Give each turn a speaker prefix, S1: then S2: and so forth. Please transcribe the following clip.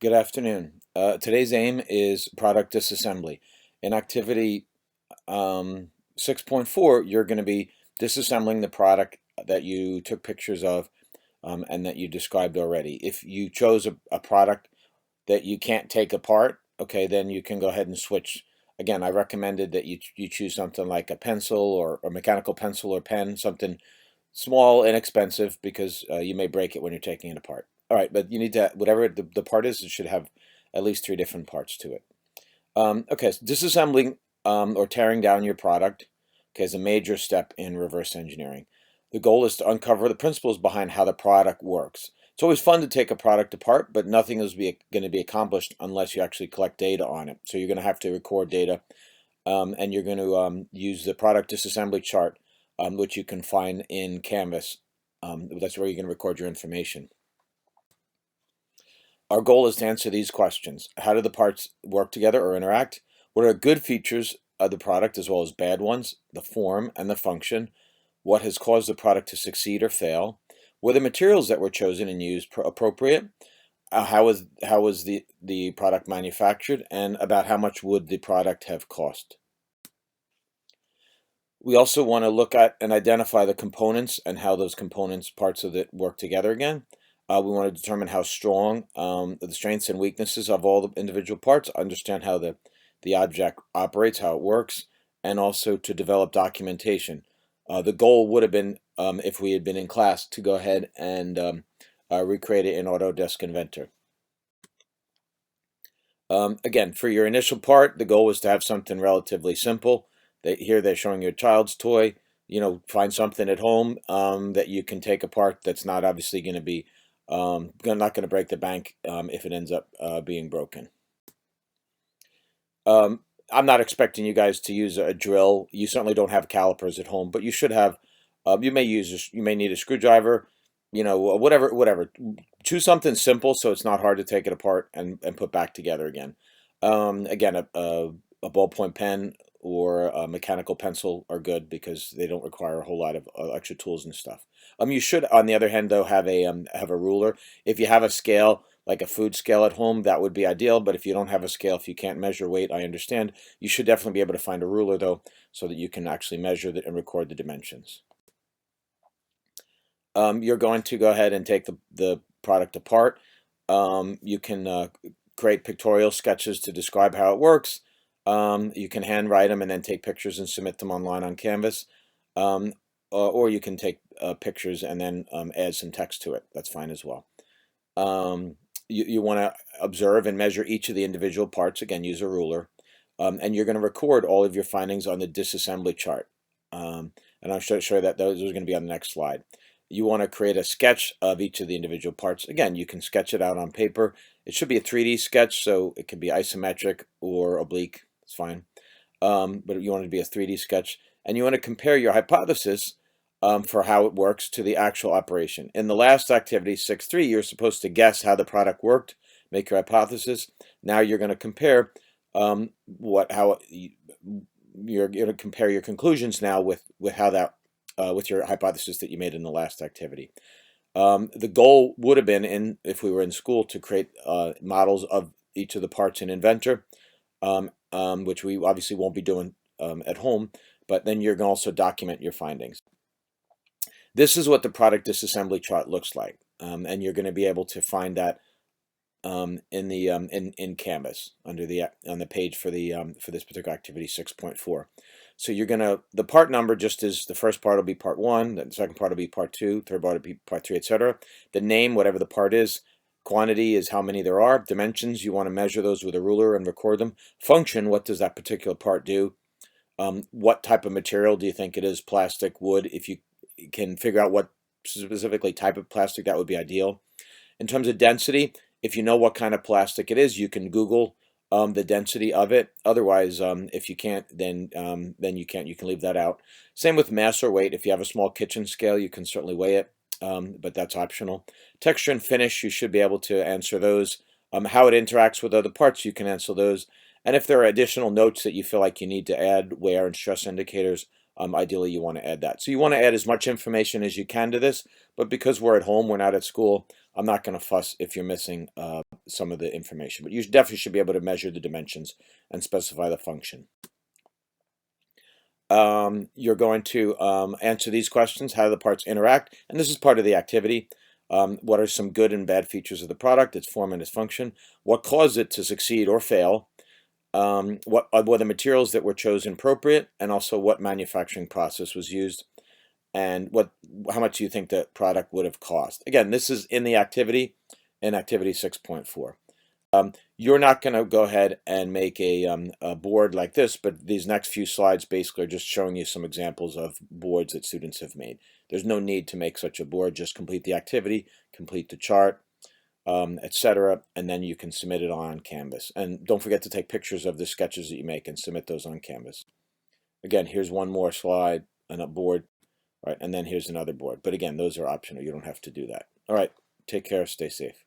S1: Good afternoon. Today's aim is product disassembly. In activity 6.4, you're going to be disassembling the product that you took pictures of and that you described already. If you chose a product that you can't take apart, okay, then you can go ahead and switch. Again, I recommended that you choose something like a pencil or a mechanical pencil or pen, something small, inexpensive, because you may break it when you're taking it apart. All right, but you need to, whatever the part is, it should have at least three different parts to it. Okay, so disassembling or tearing down your product, okay, is a major step in reverse engineering. The goal is to uncover the principles behind how the product works. It's always fun to take a product apart, but nothing is going to be accomplished unless you actually collect data on it. So you're going to have to record data, and you're going to use the product disassembly chart, which you can find in Canvas. That's where you're going to record your information. Our goal is to answer these questions. How do the parts work together or interact? What are good features of the product as well as bad ones? The form and the function. What has caused the product to succeed or fail? Were the materials that were chosen and used appropriate? How was the product manufactured? And about how much would the product have cost? We also want to look at and identify the components and how those components, parts of it, work together again. We want to determine how strong, the strengths and weaknesses of all the individual parts, understand how the object operates, how it works, and also to develop documentation. The goal would have been, if we had been in class, to go ahead and recreate it in Autodesk Inventor. Again, for your initial part, the goal was to have something relatively simple. Here they're showing you a child's toy. Find something at home that you can take apart that's not obviously going to be not going to break the bank if it ends up being broken. I'm not expecting you guys to use a drill. You certainly don't have calipers at home, but you should have. You may need a screwdriver. Whatever. Choose something simple so it's not hard to take it apart and put back together again. Again, a ballpoint pen or a mechanical pencil are good because they don't require a whole lot of extra tools and stuff. You should, on the other hand, though, have a ruler. If you have a scale, like a food scale at home, that would be ideal. But if you don't have a scale, if you can't measure weight, I understand. You should definitely be able to find a ruler, though, so that you can actually measure and record the dimensions. You're going to go ahead and take the product apart. You can create pictorial sketches to describe how it works. You can handwrite them and then take pictures and submit them online on Canvas. Or you can take pictures and then add some text to it. That's fine as well. You want to observe and measure each of the individual parts. Again, use a ruler. And you're going to record all of your findings on the disassembly chart. And I'll show you that those are going to be on the next slide. You want to create a sketch of each of the individual parts. Again, you can sketch it out on paper. It should be a 3D sketch, so it can be isometric or oblique. It's fine. But you want it to be a 3D sketch. And you want to compare your hypothesis for how it works to the actual operation. In the last activity, 6.3, you're supposed to guess how the product worked, make your hypothesis. Now you're going to compare you're going to compare your conclusions now with how that with your hypothesis that you made in the last activity. The goal would have been, if we were in school, to create models of each of the parts in Inventor, which we obviously won't be doing at home, but then you're going to also document your findings. This is what the product disassembly chart looks like, and you're going to be able to find that in Canvas on the page for this particular activity 6.4. So the part number just is the first part will be part 1, the second part will be part 2, third part will be part 3, etc. The name, whatever the part is, quantity is how many there are, dimensions, you want to measure those with a ruler and record them. Function, what does that particular part do? What type of material do you think it is? Plastic, wood? If you can figure out what specifically type of plastic, that would be ideal. In terms of density, if you know what kind of plastic it is, you can Google the density of it. Otherwise, if you can't, then you can't. You can leave that out. Same with mass or weight. If you have a small kitchen scale, you can certainly weigh it, but that's optional. Texture and finish, you should be able to answer those. How it interacts with other parts, you can answer those. And if there are additional notes that you feel like you need to add, wear and stress indicators, ideally you want to add that. So you want to add as much information as you can to this, but because we're at home, we're not at school, I'm not going to fuss if you're missing some of the information, but you definitely should be able to measure the dimensions and specify the function. You're going to answer these questions. How do the parts interact? And this is part of the activity. What are some good and bad features of the product, its form and its function? What caused it to succeed or fail? What were the materials that were chosen appropriate? And also what manufacturing process was used? And how much do you think the product would have cost? Again, this is in the activity, in activity 6.4. You're not going to go ahead and make a board like this, but these next few slides basically are just showing you some examples of boards that students have made. There's no need to make such a board. Just complete the activity, complete the chart, etc., and then you can submit it on Canvas. And don't forget to take pictures of the sketches that you make and submit those on Canvas. Again, here's one more slide and a board, right? And then here's another board. But again, those are optional. You don't have to do that. All right, take care, stay safe.